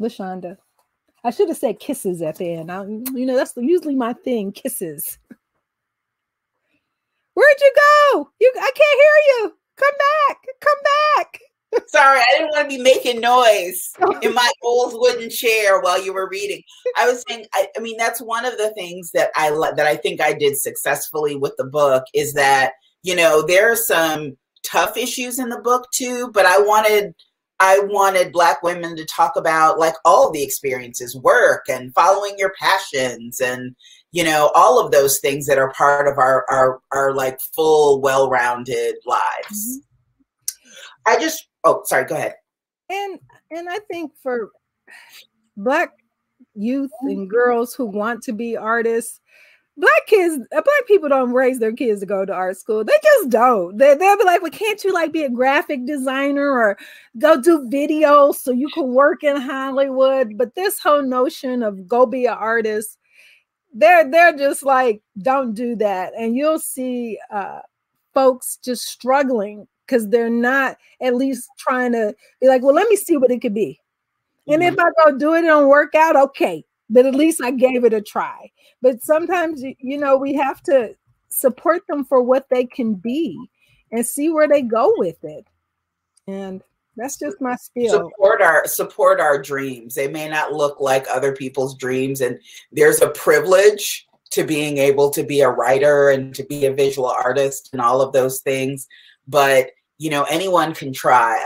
LaShawnda. I should have said kisses at the end. That's usually my thing, kisses. Where'd you go? I can't hear you. Come back. Come back. Sorry, I didn't want to be making noise in my old wooden chair while you were reading. I was saying, I mean, that's one of the things that I think I did successfully with the book is that, there are some tough issues in the book too, but I wanted Black women to talk about like all the experiences, work and following your passions and, all of those things that are part of our like full, well-rounded lives. Sorry, go ahead. And I think for Black youth and girls who want to be artists, Black people don't raise their kids to go to art school. They just don't. They'll be like, well, can't you like be a graphic designer or go do videos so you can work in Hollywood? But this whole notion of go be an artist, they're just like, don't do that. And you'll see folks just struggling because they're not at least trying to be like, well, let me see what it could be. And if I go do it, it don't work out, okay. But at least I gave it a try. But sometimes, we have to support them for what they can be and see where they go with it. And that's just my spiel. Support our dreams. They may not look like other people's dreams. And there's a privilege to being able to be a writer and to be a visual artist and all of those things. But anyone can try.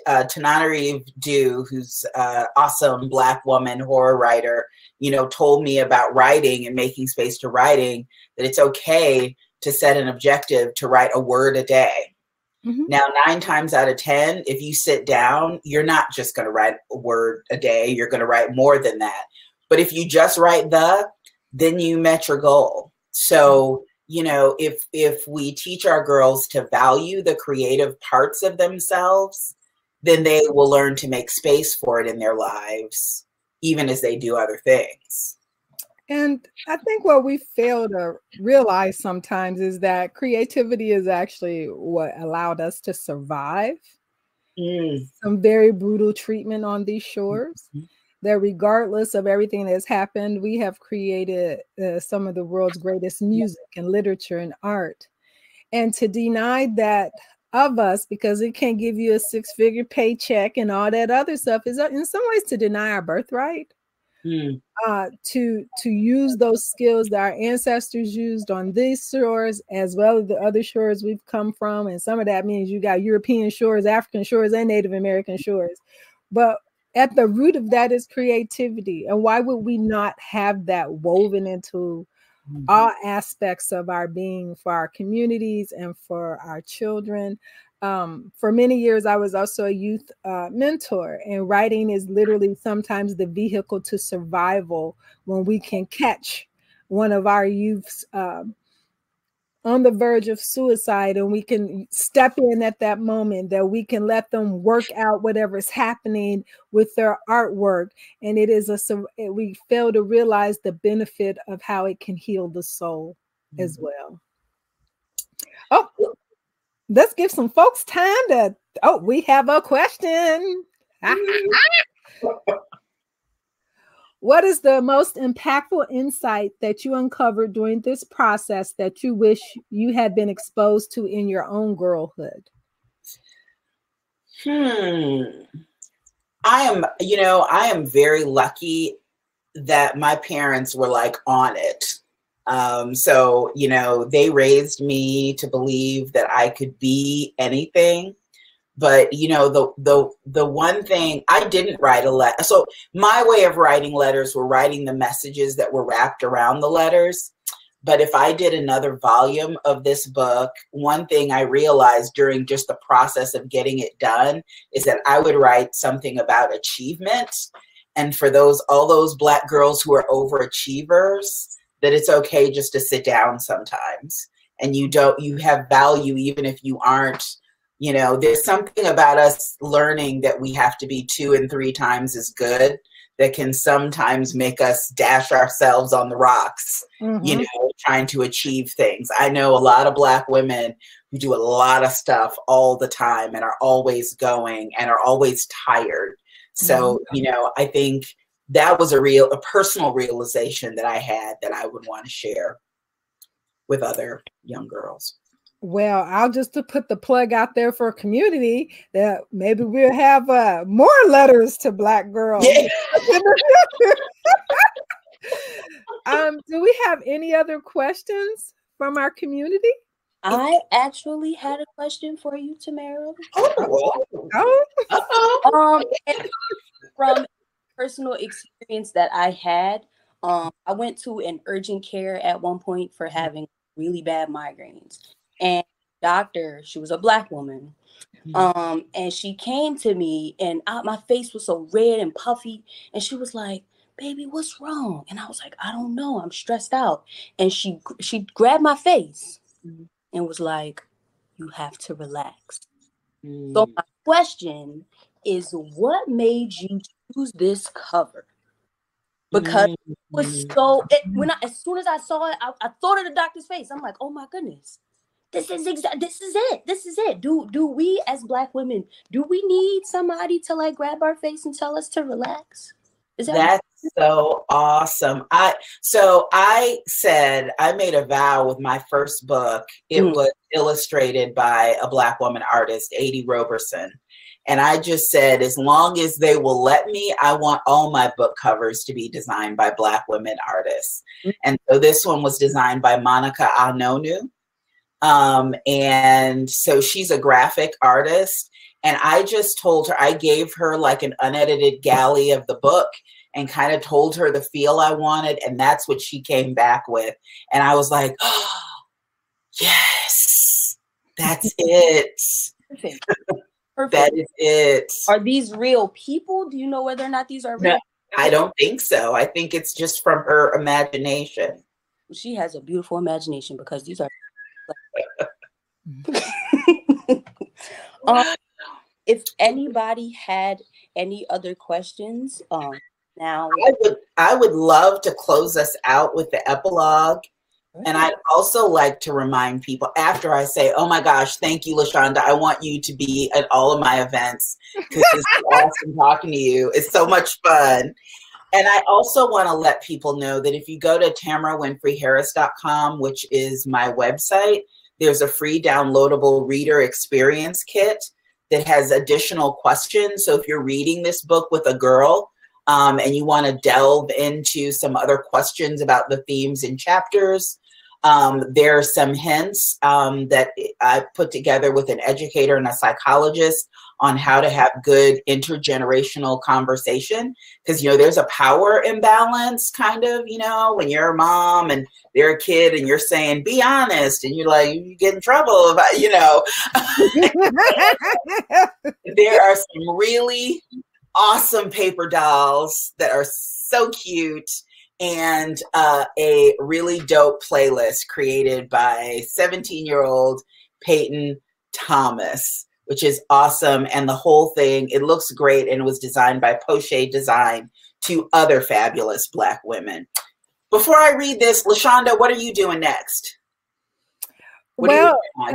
Tananarive Due, who's an awesome Black woman horror writer, told me about writing and making space to writing, that it's okay to set an objective to write a word a day. Mm-hmm. Now, 9 times out of 10, if you sit down, you're not just going to write a word a day. You're going to write more than that. But if you just write then you met your goal. So, if we teach our girls to value the creative parts of themselves, then they will learn to make space for it in their lives, even as they do other things. And I think what we fail to realize sometimes is that creativity is actually what allowed us to survive some very brutal treatment on these shores. Mm-hmm. That regardless of everything that's happened, we have created some of the world's greatest music and literature and art. And to deny that of us, because it can't give you a 6-figure paycheck and all that other stuff, is in some ways to deny our birthright. To use those skills that our ancestors used on these shores, as well as the other shores we've come from. And some of that means you got European shores, African shores, and Native American shores. But at the root of that is creativity. And why would we not have that woven into all aspects of our being for our communities and for our children? For many years, I was also a youth mentor, and writing is literally sometimes the vehicle to survival when we can catch one of our youths on the verge of suicide, and we can step in at that moment, that we can let them work out whatever's happening with their artwork. And we fail to realize the benefit of how it can heal the soul as well. Oh, let's give some folks time we have a question. What is the most impactful insight that you uncovered during this process that you wish you had been exposed to in your own girlhood? I am very lucky that my parents were like on it. So, they raised me to believe that I could be anything. But, the one thing, I didn't write a letter. So my way of writing letters were writing the messages that were wrapped around the letters. But if I did another volume of this book, one thing I realized during just the process of getting it done is that I would write something about achievement. And for all those Black girls who are overachievers, that it's okay just to sit down sometimes. And you have value even if you aren't, there's something about us learning that we have to be 2 and 3 times as good that can sometimes make us dash ourselves on the rocks, trying to achieve things. I know a lot of Black women who do a lot of stuff all the time and are always going and are always tired. So, I think that was a personal realization that I had that I would want to share with other young girls. Well, I'll just to put the plug out there for a community that maybe we'll have more letters to Black girls. Yeah. Do we have any other questions from our community? I actually had a question for you, Tamara. From personal experience that I had, I went to an urgent care at one point for having really bad migraines. And doctor, she was a Black woman. And she came to me and my face was so red and puffy. And she was like, "Baby, what's wrong?" And I was like, "I don't know. I'm stressed out." And she grabbed my face and was like, "You have to relax." So my question is, what made you choose this cover? Because it was so, as soon as I saw it, I thought of the doctor's face. I'm like, oh my goodness. This is it. Do we as Black women, do we need somebody to like grab our face and tell us to relax? That's so awesome. I made a vow with my first book. It was illustrated by a Black woman artist, Adie Roberson. And I just said, as long as they will let me, I want all my book covers to be designed by Black women artists. And so this one was designed by Monica Anonu. And so she's a graphic artist. And I just told her, I gave her like an unedited galley of the book and kind of told her the feel I wanted. And that's what she came back with. And I was like, oh, yes, that's it. Perfect. That is it. Are these real people? Do you know whether or not these are real? No, I don't think so. I think it's just from her imagination. She has a beautiful imagination because these are if anybody had any other questions, now I would love to close us out with the epilogue. And I'd also like to remind people after I say, oh my gosh, thank you, LaShawnda. I want you to be at all of my events because it's awesome talking to you. It's so much fun. And I also want to let people know that if you go to TamaraWinfreyHarris.com, which is my website, there's a free downloadable reader experience kit that has additional questions. So if you're reading this book with a girl and you want to delve into some other questions about the themes and chapters, there are some hints that I put together with an educator and a psychologist on how to have good intergenerational conversation. Because, there's a power imbalance kind of, when you're a mom and they're a kid and you're saying, be honest. And you're like, you get in trouble about, There are some really awesome paper dolls that are so cute. And a really dope playlist created by 17-year-old Peyton Thomas, which is awesome. And the whole thing, it looks great. And it was designed by Poche Design, 2 other fabulous Black women. Before I read this, LaShawnda, what are you doing next? Well, I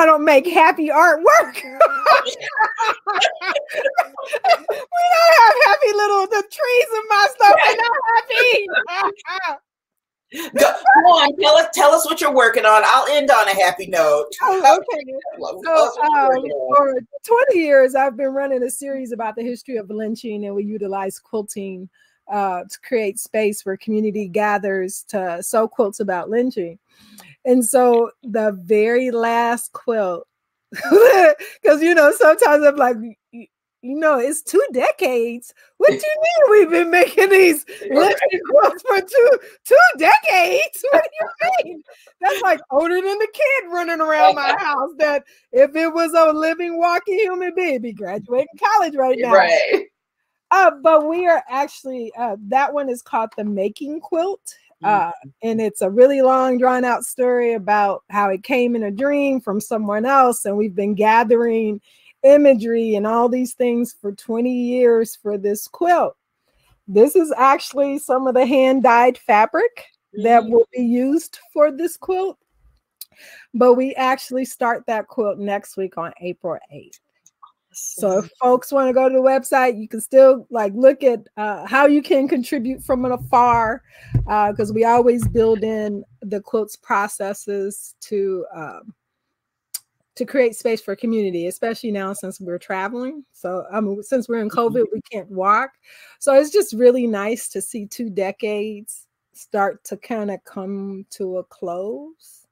don't make happy artwork. We don't have happy the trees and my stuff are not happy. Go on, tell us what you're working on. I'll end on a happy note. Oh, okay. So, for 20 years, I've been running a series about the history of lynching, and we utilize quilting to create space where community gathers to sew quilts about lynching. And so the very last quilt, because, you know, sometimes I'm like, you know, it's 2 decades. What do you mean we've been making these lynching quilts for two decades? What do you mean? That's like older than the kid running around my house that if it was a living, walking human being, it'd be graduating college right now. Right. But we are actually, that one is called The Making Quilt. And it's a really long, drawn out story about how it came in a dream from someone else. And we've been gathering imagery and all these things for 20 years for this quilt. This is actually some of the hand-dyed fabric that will be used for this quilt. But we actually start that quilt next week on April 8th. So if folks want to go to the website, you can still like look at how you can contribute from afar, because we always build in the quilts processes to create space for community, especially now since we're traveling. So since we're in COVID, we can't walk. So it's just really nice to see 2 decades start to kind of come to a close,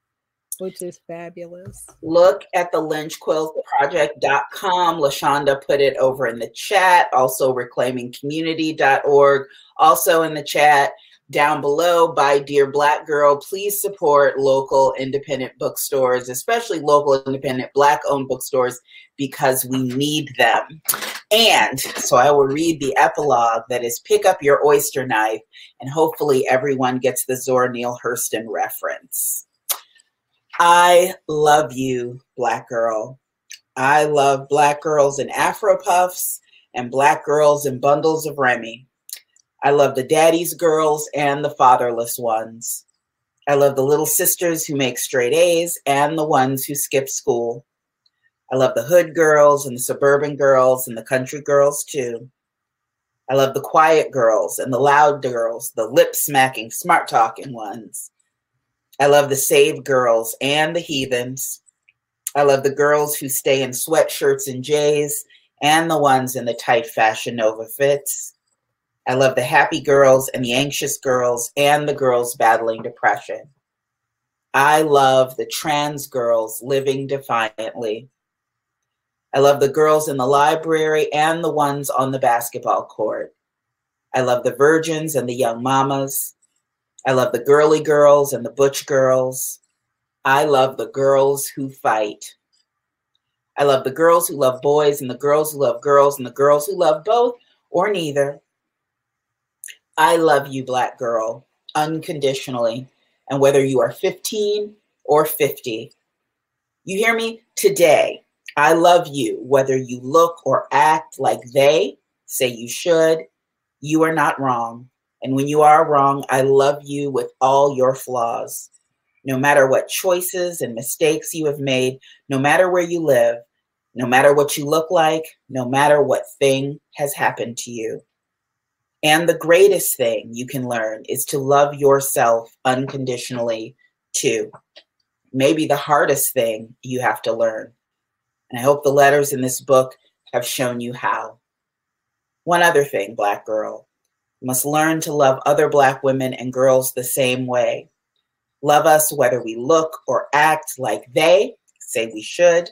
which is fabulous. Look at the lynchquiltproject.com. LaShawnda put it over in the chat. Also reclaimingcommunity.org. Also in the chat down below by Dear Black Girl. Please support local independent bookstores, especially local independent Black-owned bookstores, because we need them. And so I will read the epilogue that is pick up your oyster knife, and hopefully everyone gets the Zora Neale Hurston reference. I love you, Black girl. I love Black girls in Afro puffs and Black girls in bundles of Remy. I love the daddy's girls and the fatherless ones. I love the little sisters who make straight A's and the ones who skip school. I love the hood girls and the suburban girls and the country girls too. I love the quiet girls and the loud girls, the lip-smacking, smart-talking ones. I love the saved girls and the heathens. I love the girls who stay in sweatshirts and J's and the ones in the tight Fashion Nova fits. I love the happy girls and the anxious girls and the girls battling depression. I love the trans girls living defiantly. I love the girls in the library and the ones on the basketball court. I love the virgins and the young mamas. I love the girly girls and the butch girls. I love the girls who fight. I love the girls who love boys and the girls who love girls and the girls who love both or neither. I love you, Black girl, unconditionally, and whether you are 15 or 50. You hear me? Today, I love you, whether you look or act like they say you should. You are not wrong. And when you are wrong, I love you with all your flaws. No matter what choices and mistakes you have made, no matter where you live, no matter what you look like, no matter what thing has happened to you. And the greatest thing you can learn is to love yourself unconditionally too. Maybe the hardest thing you have to learn. And I hope the letters in this book have shown you how. One other thing, Black girl. You must learn to love other Black women and girls the same way. Love us whether we look or act like they say we should.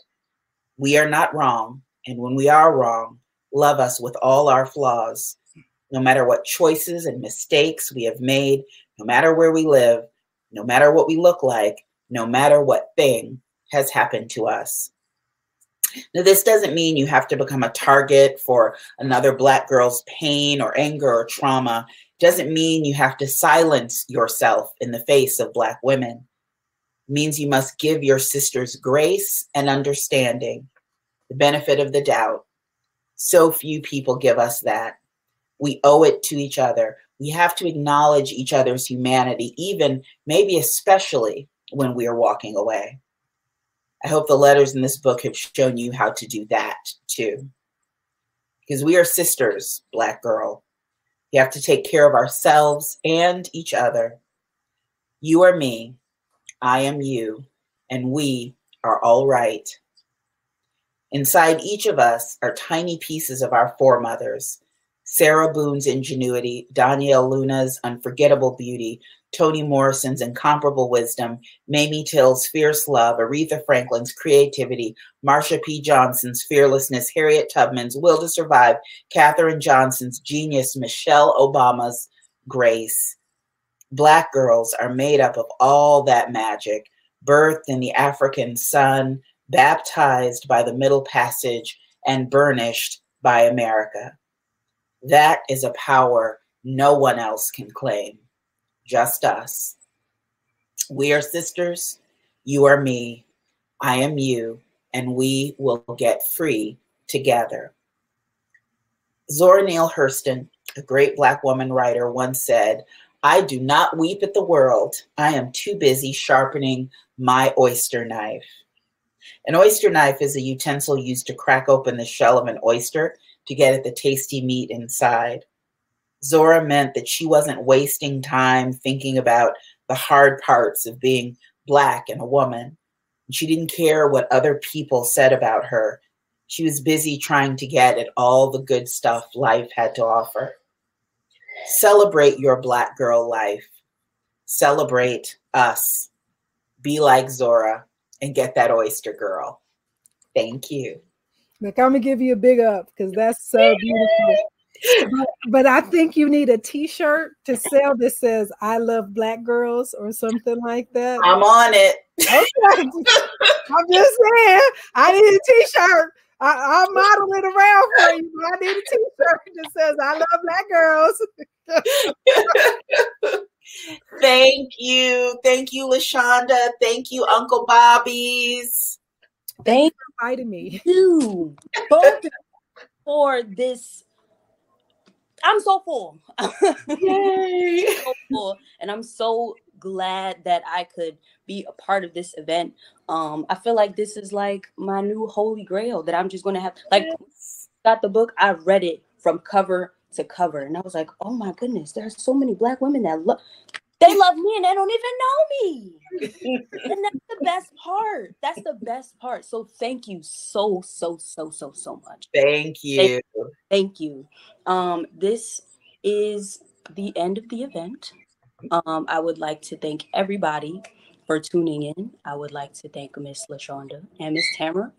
We are not wrong. And when we are wrong, love us with all our flaws. No matter what choices and mistakes we have made, no matter where we live, no matter what we look like, no matter what thing has happened to us. Now, this doesn't mean you have to become a target for another Black girl's pain or anger or trauma. It doesn't mean you have to silence yourself in the face of Black women. It means you must give your sisters grace and understanding, the benefit of the doubt. So few people give us that. We owe it to each other. We have to acknowledge each other's humanity, even, maybe especially, when we are walking away. I hope the letters in this book have shown you how to do that too. Because we are sisters, Black girl. We have to take care of ourselves and each other. You are me, I am you, and we are all right. Inside each of us are tiny pieces of our foremothers. Sarah Boone's ingenuity, Danielle Luna's unforgettable beauty, Toni Morrison's incomparable wisdom, Mamie Till's fierce love, Aretha Franklin's creativity, Marsha P. Johnson's fearlessness, Harriet Tubman's will to survive, Katherine Johnson's genius, Michelle Obama's grace. Black girls are made up of all that magic, birthed in the African sun, baptized by the Middle Passage, and burnished by America. That is a power no one else can claim, just us. We are sisters, you are me, I am you, and we will get free together. Zora Neale Hurston, a great Black woman writer, once said, I do not weep at the world. I am too busy sharpening my oyster knife. An oyster knife is a utensil used to crack open the shell of an oyster to get at the tasty meat inside. Zora meant that she wasn't wasting time thinking about the hard parts of being Black and a woman. She didn't care what other people said about her. She was busy trying to get at all the good stuff life had to offer. Celebrate your Black girl life. Celebrate us. Be like Zora and get that oyster girl. Thank you. Like, I'm gonna give you a big up because that's so beautiful. But I think you need a T-shirt to sell that says "I love Black girls" or something like that. I'm on it. Okay. I'm just saying, I need a T-shirt. I'll model it around for you. But I need a T-shirt that says "I love Black girls." Thank you, LaShawnda. Thank you, Uncle Bobbie's. Thank you for inviting me. You both for this. I'm so full. Yay! So full, and I'm so glad that I could be a part of this event. I feel like this is like my new holy grail that I'm just going to have. Like, got the book, I read it from cover to cover, and I was like, oh my goodness, there are so many Black women that they love me and they don't even know me. And that's the best part. That's the best part. So thank you so much. Thank you. Thank you. This is the end of the event. I would like to thank everybody for tuning in. I would like to thank Miss LaShawnda and Miss Tamara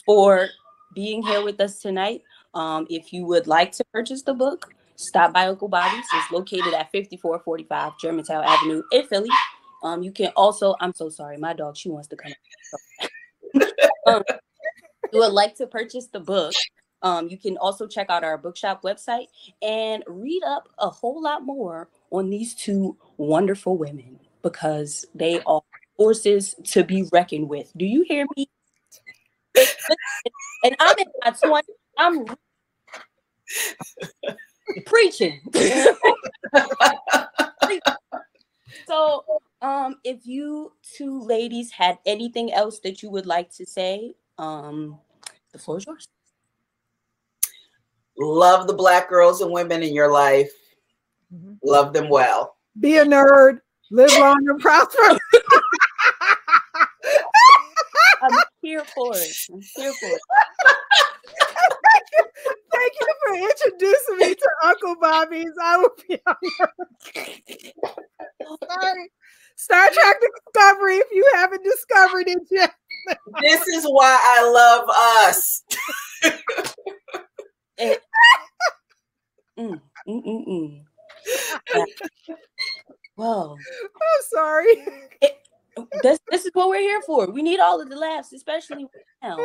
for being here with us tonight. If you would like to purchase the book, stop by Uncle Bobbie's. It's located at 5445 Germantown Avenue in Philly. You can also, I'm so sorry, my dog, she wants to come. You would like to purchase the book. You can also check out our bookshop website and read up a whole lot more on these two wonderful women because they are forces to be reckoned with. Do you hear me? And I'm in my 20s. I'm preaching. So, if you two ladies had anything else that you would like to say, the floor is yours. Love the Black girls and women in your life. Love them well. Be a nerd. Live long and prosper. I'm here for it. I'm here for it. Thank you for introducing me to Uncle Bobbie's. I will be on Sorry. Star Trek Discovery, if you haven't discovered it yet. This is why I love us. Whoa. I'm sorry. This is what we're here for. We need all of the laughs, especially now.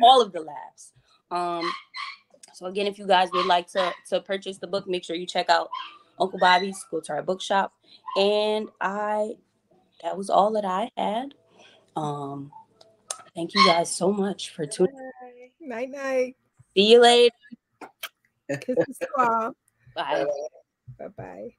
All of the laughs. So again, if you guys would like to purchase the book, make sure you check out Uncle Bobbie's. Go to our bookshop. And that was all that I had. Thank you guys so much for tuning in. Night night. See you later. Kisses to all. Bye. Bye-bye.